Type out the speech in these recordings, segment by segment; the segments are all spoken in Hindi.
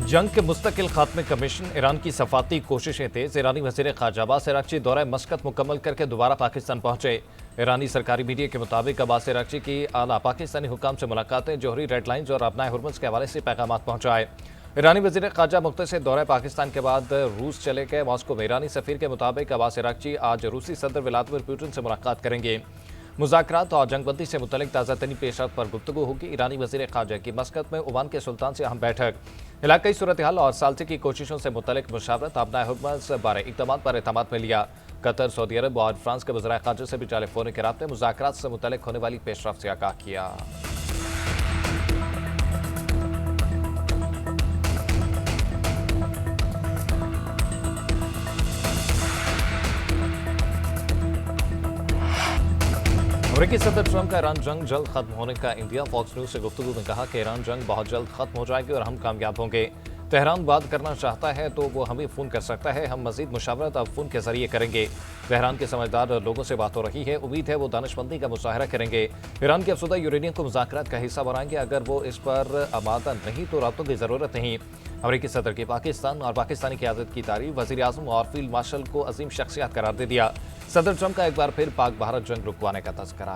जंग के मुस्तकिल खात्मे कमीशन ईरान की सफाती कोशिशें तेज। ईरानी वज़ीर ख़ारजा अब्बास अराग़ची दौरा मस्कत मुकम्मल करके दोबारा पाकिस्तान पहुंचे। ईरानी सरकारी मीडिया के मुताबिक अब्बास अराग़ची की आला पाकिस्तानी हुकाम से मुलाकातें, जोहरी रेड लाइन्स और अपनाए हुर्मुज़ के हवाले से पैगाम पहुंचाए। ईरानी वज़ीर ख़ारजा मुख्तसर दौरा पाकिस्तान के बाद रूस चले गए। मॉस्को में ईरानी सफ़ीर के मुताबिक अब्बास अराग़ची आज रूसी सदर व्लादिमीर पुतिन से मुलाकात करेंगे। मुज़ाकरात और जंगबंदी से मुतल्लिक ताज़ा तरीन पेशरफ्त पर गुफ्तगू होगी। ईरानी वज़ीर ख़ारजा की मस्कत में ओमान के सुल्तान से अहम बैठक, इलाक़ाई सूरत हाल और सालसी की कोशिशों से मुतल्लिक मुशावरत, अपनाए हुर्मुज़ बारे इक़दामात पर एतमाद में लिया। कतर, सऊदी अरब और फ्रांस के वज़ीर ख़ारजा से भी टेलीफोन के राब्ते मुज़ाकरात से मुतल्लिक होने वाली पेशरफ्त से आगाह किया। अमेरिकी सदर ट्रंप का ईरान जंग जल्द खत्म होने का इंडिया। फॉक्स न्यूज से गुफ्तगू में कहा कि ईरान जंग बहुत जल्द खत्म हो जाएगी और हम कामयाब होंगे। तेहरान बात करना चाहता है तो वो हमें फ़ोन कर सकता है, हम मजीद मुशावरत अब फ़ोन के जरिए करेंगे। तेहरान के समझदार लोगों से बात हो रही है, उम्मीद है वो दानिशमंदी का मुजाहरा करेंगे। ईरान की अफसुदा यूरेनियम को मुज़ाकरात का हिस्सा बनाएंगे। अगर वो इस पर आमादा नहीं तो रातों की ज़रूरत नहीं। अमेरिकी सदर की पाकिस्तान और पाकिस्तानी क़यादत की तारीफ, वज़ीर आज़म और फील्ड मार्शल को अजीम शख्सियत करार दे दिया। सदर ट्रंप का एक बार फिर पाक भारत जंग रुकवाने का तज़किरा।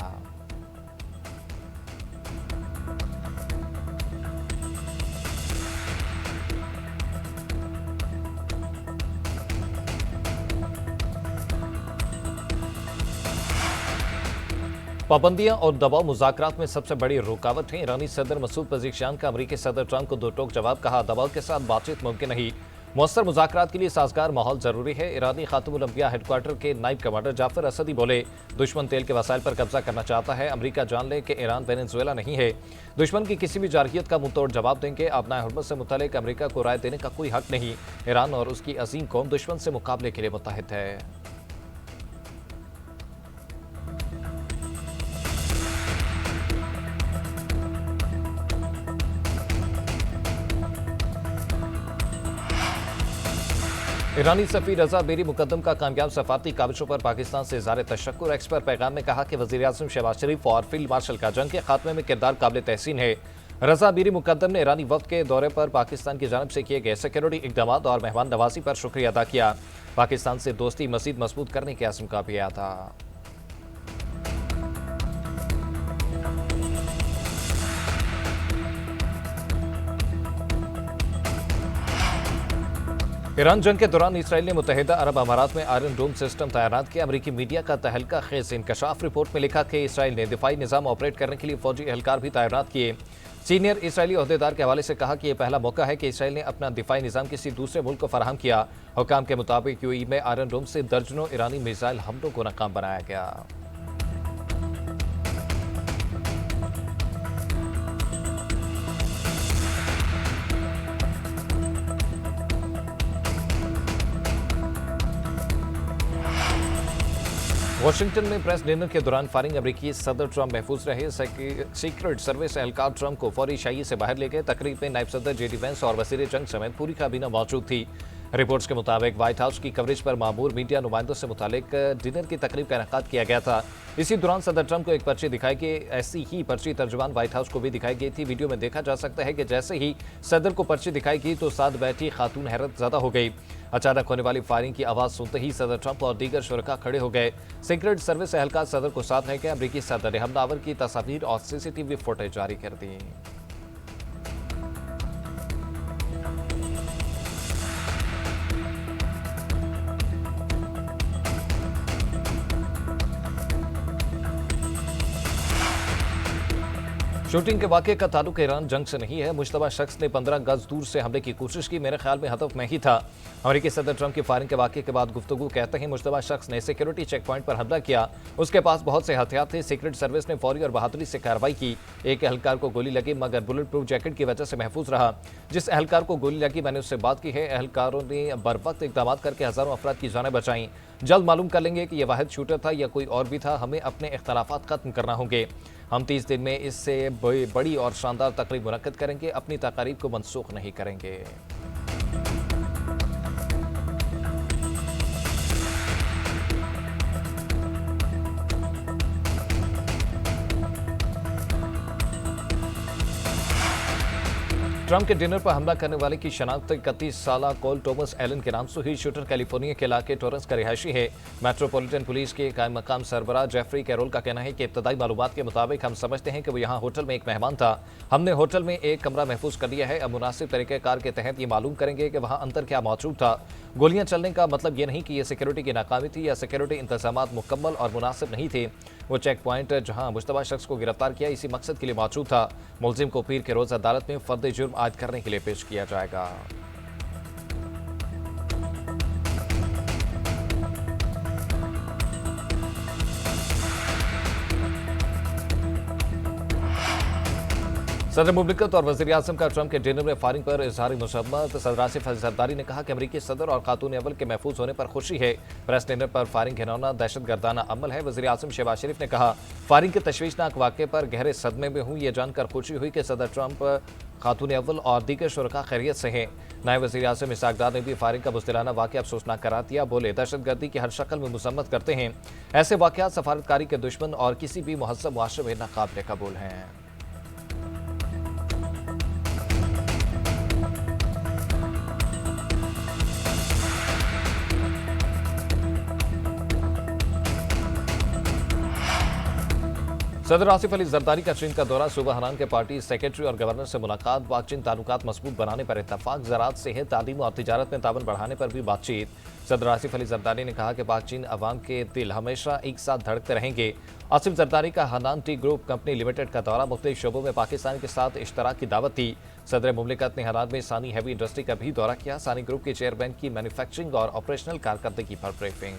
पाबंदियां और दबाव मुज़ाकरात में सबसे बड़ी रुकावट है। ईरानी सदर मसूद पज़ेश्कियान का अमेरिकी सदर ट्रंप को दो टोक जवाब, कहा दबाव के साथ बातचीत मुमकिन नहीं, मौसर मुज़ाकरात के लिए साजगार माहौल जरूरी है। ईरानी खातमुल अंबिया हेडक्वार्टर के नायब कमांडर जाफर असदी बोले, दुश्मन तेल के वसाइल पर कब्जा करना चाहता है। अमेरिका जान ले कि ईरान वेनेजुएला नहीं है। दुश्मन की किसी भी जारहियत का मुंह तोड़ जवाब देंगे। अपनाए हुर्मुज़ से मुतल्लिक अमेरिका को राय देने का कोई हक नहीं। ईरान और उसकी अजीम कौम दुश्मन से मुकाबले के लिए मुत्तहिद है। ईरानी सफ़ीर रजा बेरी मुकद्दम का कामयाब सफारती काविशों पर पाकिस्तान से इज़हार तशक्कुर। एक्स पर पैगाम में कहा कि वज़ीर आज़म शहबाज शरीफ और फील्ड मार्शल का जंग के खात्मे में किरदार काबिल तहसीन है। रजा बेरी मुकद्दम ने ईरानी वफ़द के दौरे पर पाकिस्तान की जानिब से किए गए सिक्योरिटी इक़दामात और मेहमान नवाजी पर शुक्रिया अदा किया। पाकिस्तान से दोस्ती मज़ीद मजबूत करने के आज़म का भी आया था। ईरान जंग के दौरान इसराइल ने मुत्तहिदा अरब अमारात में आयरन डोम सिस्टम तैनात किया। अमेरिकी मीडिया का तहलका खेज इंकशाफ रिपोर्ट में लिखा कि इसराइल ने दिफाई निज़ाम ऑपरेट करने के लिए फौजी एहलकार भी तैनात किए। सीनियर इसराइली अहदेदार के हवाले से कहा कि यह पहला मौका है कि इसराइल ने अपना दिफाई निज़ाम किसी दूसरे मुल्क को फराहम किया। हुकाम के मुताबिक यूएई में आयरन डोम से दर्जनों ईरानी मिसाइल हमलों को नाकाम बनाया गया। वाशिंगटन में प्रेस डिनर के दौरान फायरिंग, अमेरिकी सदर ट्रंप महफूज रहे। सीक्रेट सर्विस एहलकार ट्रंप को फौरी शाही से बाहर ले गए। तकरीब में नायब सदर जेडी वेंस और वज़ीर जंग समेत पूरी काबीना मौजूद थी। रिपोर्ट्स के मुताबिक व्हाइट हाउस की कवरेज पर मामूर मीडिया नुमाइंदों से मुतालिक डिनर की तकरीब का इनेकाद किया गया था। इसी दौरान सदर ट्रंप को एक पर्ची दिखाई गई। ऐसी ही पर्ची तर्जुमान व्हाइट हाउस को भी दिखाई गई थी। वीडियो में देखा जा सकता है कि जैसे ही सदर को पर्ची दिखाई गई तो साथ बैठी खातून हैरत ज़दा हो गई। अचानक होने वाली फायरिंग की आवाज़ सुनते ही सदर ट्रंप और दीगर शुरका खड़े हो गए। सीक्रेट सर्विस एहलकार सदर को साथ लेकर अमेरिकी सदर ने हमलावर की तस्वीर और सीसीटीवी फुटेज जारी कर दी। शूटिंग के वाक़े का ताल्लुक ईरान जंग से नहीं है। मुश्तबा शख्स ने 15 गज दूर से हमले की कोशिश की। मेरे ख्याल में हदफ मैं ही था। अमेरिकी सदर ट्रंप की फायरिंग के वाक़े के बाद गुफ्तगू कहते हैं, मुश्तबा शख्स ने सिक्योरिटी चेक पॉइंट पर हमला किया। उसके पास बहुत से हथियार थे। सीक्रेट सर्विस ने फौरी और बहादुरी से कार्रवाई की। एक एहलकार को गोली लगी मगर बुलेट प्रूफ जैकेट की वजह से महफूज रहा। जिस एहलकार को गोली लगी मैंने उससे बात की है। एहलकारों ने बरवक्त इक़दाम करके हज़ारों अफराद की जानें बचाईं। जल्द मालूम कर लेंगे कि यह वाहिद शूटर था या कोई और भी था। हमें अपने इख्तलाफात खत्म करना होंगे। हम 30 दिन में इससे बड़ी और शानदार तकरीब मुनक्कद करेंगे। अपनी तकारीब को मनसूख नहीं करेंगे। ट्रंप के डिनर पर हमला करने वाले की शनाख्त 31 साल कॉल टॉमस एलन के नाम से हुई। शूटर कैलिफोर्निया के इलाके टोरंस का रिहायशी है। मेट्रोपॉलिटन पुलिस के कायम मकाम सरबराह जेफरी कैरोल का कहना है कि इब्तदाई मालूमात के मुताबिक हम समझते हैं कि वो यहाँ होटल में एक मेहमान था। हमने होटल में एक कमरा महफूज कर लिया है। अब मुनासिब तरीक़ेकार के तहत ये मालूम करेंगे कि वहाँ अंदर क्या मौजूद था। गोलियां चलने का मतलब ये नहीं कि यह सिक्योरिटी की नाकामी थी या सिक्योरिटी इंतजामात मुकम्मल और मुनासिब नहीं थे। वो चेक पॉइंट जहां मुश्तबा शख्स को गिरफ्तार किया इसी मकसद के लिए मौजूद था। मुलजिम को पीर के रोज अदालत में फर्द जुर्म आयद करने के लिए पेश किया जाएगा। सदर मुमलिकत और वज़ीर आज़म का ट्रंप के डिनर में फायरिंग पर इजहार मुसम्मत। सदर आसिफ अली ज़रदारी ने कहा कि अमरीकी सदर और खातून अव्वल के महफूज होने पर खुशी है। प्रेस डिनर पर फायरिंग घिनौना दहशतगर्दाना अमल है। वज़ीर आज़म शहबाज शरीफ ने कहा, फायरिंग के तशवीशनाक वाक़े पर गहरे सदमे में हूँ। ये जानकर खुशी हुई कि सदर ट्रंप खातून अव्वल और दीगर शुरका खैरियत से हैं। नायब वज़ीर आज़म इसहाक डार ने भी फायरिंग का बुज़दिलाना वाक़या अफसोसनाक करार दिया। बोले, दहशतगर्दी की हर शक्ल में मसम्मत करते हैं। ऐसे वाक़यात सफारतकारी के दुश्मन और किसी भी महज़्ज़ब मुआशरे में नाकाबिले कबूल हैं। सदर आसिफ अली जरदारी का चीन का दौरा, सूबा हरान के पार्टी सेक्रेटरी और गवर्नर से मुलाकात, पाक चीन ताल्लुकात मजबूत बनाने पर इत्तफाक, ज़राअत, सेहत, तालीम और तिजारत में ताबन बढ़ाने पर भी बातचीत। सदर आसिफ अली जरदारी ने कहा कि पाक चीन अवाम के दिल हमेशा एक साथ धड़कते रहेंगे। आसिफ जरदारी का Hanan T group company limited का दौरा, मुख्तलिफ शोबों में पाकिस्तान के साथ इश्तराक की दावत दी। सदर मुमलिकत ने हनान में सानी हैवी इंडस्ट्री का भी दौरा किया। सानी ग्रुप के चेयरमैन की मैन्युफैक्चरिंग और ऑपरेशनल कारकर्दगी पर ब्रीफिंग।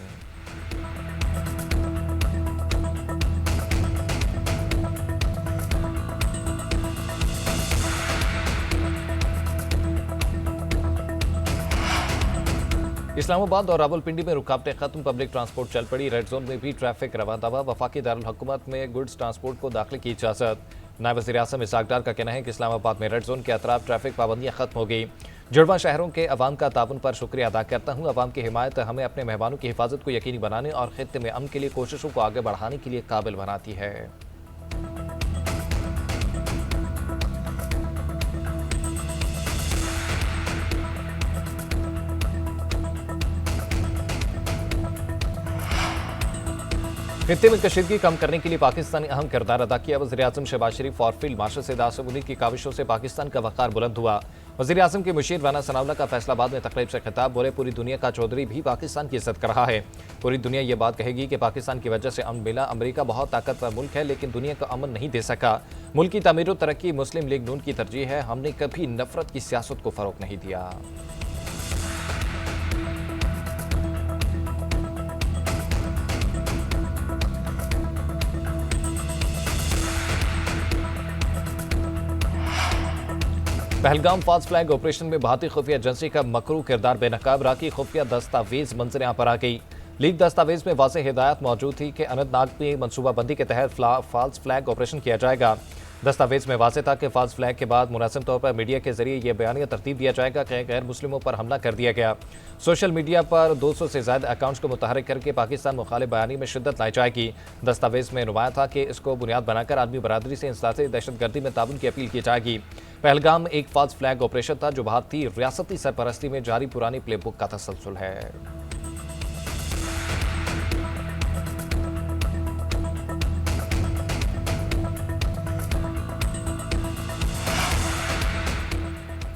इस्लामाबाद और रावलपिंडी में रुकावटें खत्म, पब्लिक ट्रांसपोर्ट चल पड़ी। रेड जोन में भी ट्रैफिक रवा दवा। वफाकी दारुल हुकूमत में गुड्स ट्रांसपोर्ट को दाखिले की इजाजत। नायब वज़ीर आज़म इसहाक डार का कहना है कि इस्लामाबाद में रेड जोन के अतराफ ट्रैफिक पाबंदियां खत्म हो गई। जुड़वा शहरों के अवाम का ताउन पर शुक्रिया अदा करता हूँ। अवाम की हिमायत हमें अपने मेहमानों की हिफाजत को यकीनी बनाने और खित्ते में अमन के लिए कोशिशों को आगे बढ़ाने के लिए काबिल बनाती है। खित्ते में कशीदगी कम करने के लिए पाकिस्तान ने अहम किरदार अदा किया। वज़ीर आज़म शहबाज शरीफ और फील्ड मार्शल सैयद आसिफ अली की काविशों से पाकिस्तान का वक़ार बुलंद हुआ। वज़ीर आज़म के मुशीर राना सनाउल्लाह का फैसलाबाद में तकरीब से खिताब, बोले, पूरी दुनिया का चौधरी भी पाकिस्तान की इज्जत कर रहा है। पूरी दुनिया ये बात कहेगी कि पाकिस्तान की वजह से अमन मिला। अमरीका बहुत ताकतवर मुल्क है लेकिन दुनिया को अमन नहीं दे सका। मुल्क की तामीर व तरक्की मुस्लिम लीग नून की तरजीह है। हमने कभी नफरत की सियासत को फ़रोग़ नहीं दिया। पहलगाम फास्ट फ्लैग ऑपरेशन में भारतीय खुफिया एजेंसी का मकरू किरदार बेनकाब, राखी खुफिया दस्तावेज मंजर यहाँ पर आ गई। लीक दस्तावेज में वाज़ेह हिदायत मौजूद थी कि अनंतनाग में मनसूबाबंदी के तहत फाल्स फ्लैग ऑपरेशन किया जाएगा। दस्तावेज में वाज़ेह था कि फाल्स फ्लैग के बाद मुनासिब तौर पर मीडिया के जरिए यह बयानिया तरतीब दिया जाएगा कि गैर मुस्लिमों पर हमला कर दिया गया। सोशल मीडिया पर 200 से ज़्यादा अकाउंट्स को मुतहरिक करके पाकिस्तान मुखालिफ बयानी में शिद्दत लाई जाएगी। दस्तावेज में नुमाया था कि इसको बुनियाद बनाकर आदमी बरादरी से इंसदाद दहशतगर्दी में ताउन की अपील की जाएगी। पहलगाम एक फाल्स फ्लैग ऑपरेशन था जो भारतीय रियासती सरपरस्ती में जारी पुरानी प्लेबुक का तसलसल है।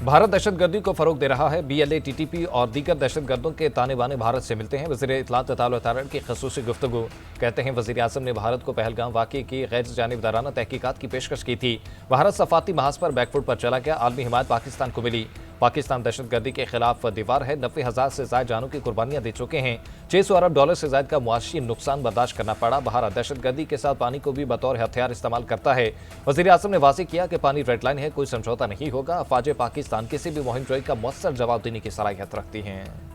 भारत दहशतगर्दी को फरोग दे रहा है। BLA, TTP और दीगर दहशतगर्दों के ताने बाने भारत से मिलते हैं। वज़ीर इत्तलात तताल तारण की खसूसी गुफ्तगू, कहते हैं वज़ीर आज़म ने भारत को पहलगाम वाक़े की गैर जानिबदाराना तहकीकात की पेशकश की थी। भारत सफाती महाज पर बैकफुट पर चला गया। आलमी हिमायत पाकिस्तान को मिली। पाकिस्तान दहशतगर्दी के खिलाफ दीवार है। 90,000 से ज़ायद जानों की कुर्बानियां दे चुके हैं। 600 अरब डॉलर से ज़ायद का मुआशी नुकसान बर्दाश्त करना पड़ा। भारत दहशतगर्दी के साथ पानी को भी बतौर हथियार इस्तेमाल करता है। वज़ीर आज़म ने वाज़ेह किया कि पानी रेड लाइन है, कोई समझौता नहीं होगा। अफवाज पाकिस्तान किसी भी मुहिम का मौसर जवाब देने की सलाहियत रखती हैं।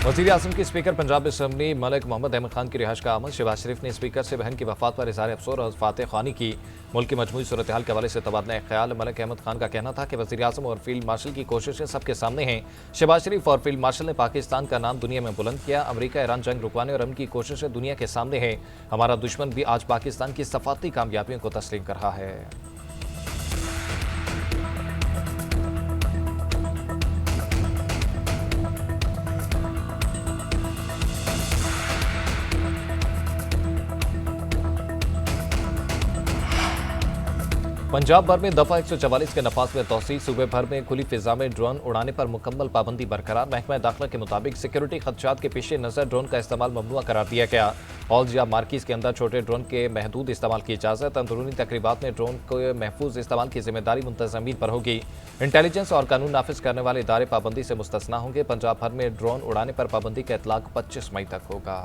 वज़ीर आज़म की स्पीकर पंजाब असम्बली मलिक मोहम्मद अहमद खान की रिहाइश का अमल। शहबाज शरीफ ने स्पीकर से बहन की वफात पर इज़हार अफसोस और फातह ख़्वानी की। मुल्क की मजमूई सूरत हाल के हवाले से तबादला ख्याल। मलिक अहमद खान का कहना था कि वज़ीर आज़म और फील्ड मार्शल की कोशिशें सबके सामने हैं। शहबाज शरीफ और फील्ड मार्शल ने पाकिस्तान का नाम दुनिया में बुलंद किया। अमरीका ईरान जंग रुकवाने और अमन की कोशिशें दुनिया के सामने हैं। हमारा दुश्मन भी आज पाकिस्तान की सफारती कामयाबियों को तस्लीम कर रहा है। पंजाब भर में दफा 144 के नफाज में तोसी। सूबे भर में खुली फिजा में ड्रोन उड़ाने पर मुकम्मल पाबंदी बरकरार। महकमा दाखिला के मुताबिक सिक्योरिटी खदशात के पेश नज़र ड्रोन का इस्तेमाल ममनुआ करार दिया गया। हॉल्स या मार्किस के अंदर छोटे ड्रोन के महदूद इस्तेमाल की इजाज़त। अंदरूनी तकरीबात में ड्रोन के महफूज इस्तेमाल की जिम्मेदारी मुंतज़मीन पर होगी। इंटेलिजेंस और कानून नाफिज करने वाले इदारे पाबंदी से मुस्तस्ना होंगे। पंजाब भर में ड्रोन उड़ाने पर पाबंदी का इतलाक 25 मई तक होगा।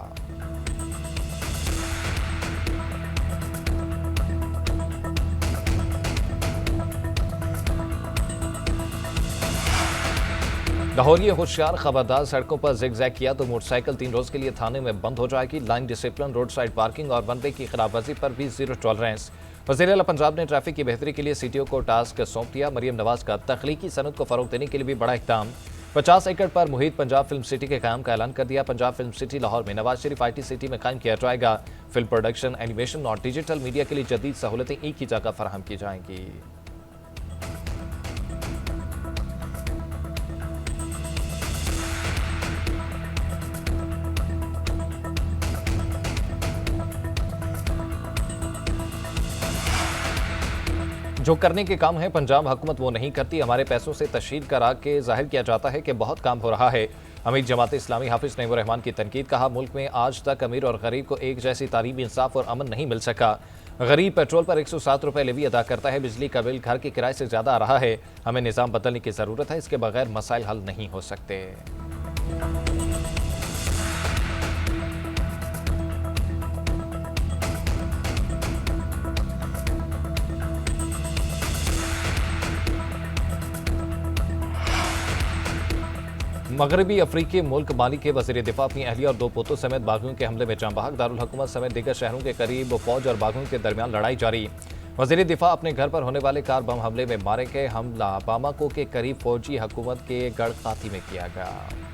लाहौरी होशियार, खबरदार, सड़कों पर जिग-जैग किया तो मोटरसाइकिल 3 रोज के लिए थाने में बंद हो जाएगी। Line discipline, road side parking और वन वे की खिलाफवर्जी पर भी जीरो टॉलरेंस। वज़ीर आला पंजाब ने ट्रैफिक की बेहतरी के लिए सीटीओ को टास्क सौंप दिया। मरियम नवाज का तख्लीकी सनत को फरोग देने के लिए भी बड़ा इक़दाम। 50 एकड़ पर मुहित पंजाब फिल्म सिटी के कायम का ऐलान कर दिया। पंजाब फिल्म सिटी लाहौर में नवाज शरीफ IT सिटी में कायम किया जाएगा। फिल्म प्रोडक्शन, एनिमेशन और डिजिटल मीडिया के लिए जदीद सहूलतें एक ही जगह फराहम की जाएंगी। जो करने के काम है पंजाब हुकूमत वो नहीं करती। हमारे पैसों से तशहीर करा के जाहिर किया जाता है कि बहुत काम हो रहा है। अमीर जमात इस्लामी हाफिज नईमुर रहमान की तनकीद। कहा, मुल्क में आज तक अमीर और गरीब को एक जैसी तालीम, इंसाफ और अमन नहीं मिल सका। गरीब पेट्रोल पर 107 रुपये लेवी अदा करता है। बिजली का बिल घर के किराए से ज़्यादा आ रहा है। हमें निज़ाम बदलने की ज़रूरत है। इसके बगैर मसाइल हल नहीं हो सकते। मगरबी अफ्रीकी मुल्क माली के वज़ीर दिफा अपनी अहलिया और 2 पोतों समेत बागियों के हमले में जाँ बहक। दारुल हुकूमत समेत दीगर शहरों के करीब फौज और बागियों के दरमियान लड़ाई जारी। वज़ीर दिफा अपने घर पर होने वाले कार बम हमले में मारे गए। हमला बामाको के करीब फौजी हुकूमत के गढ़ काती में किया गया।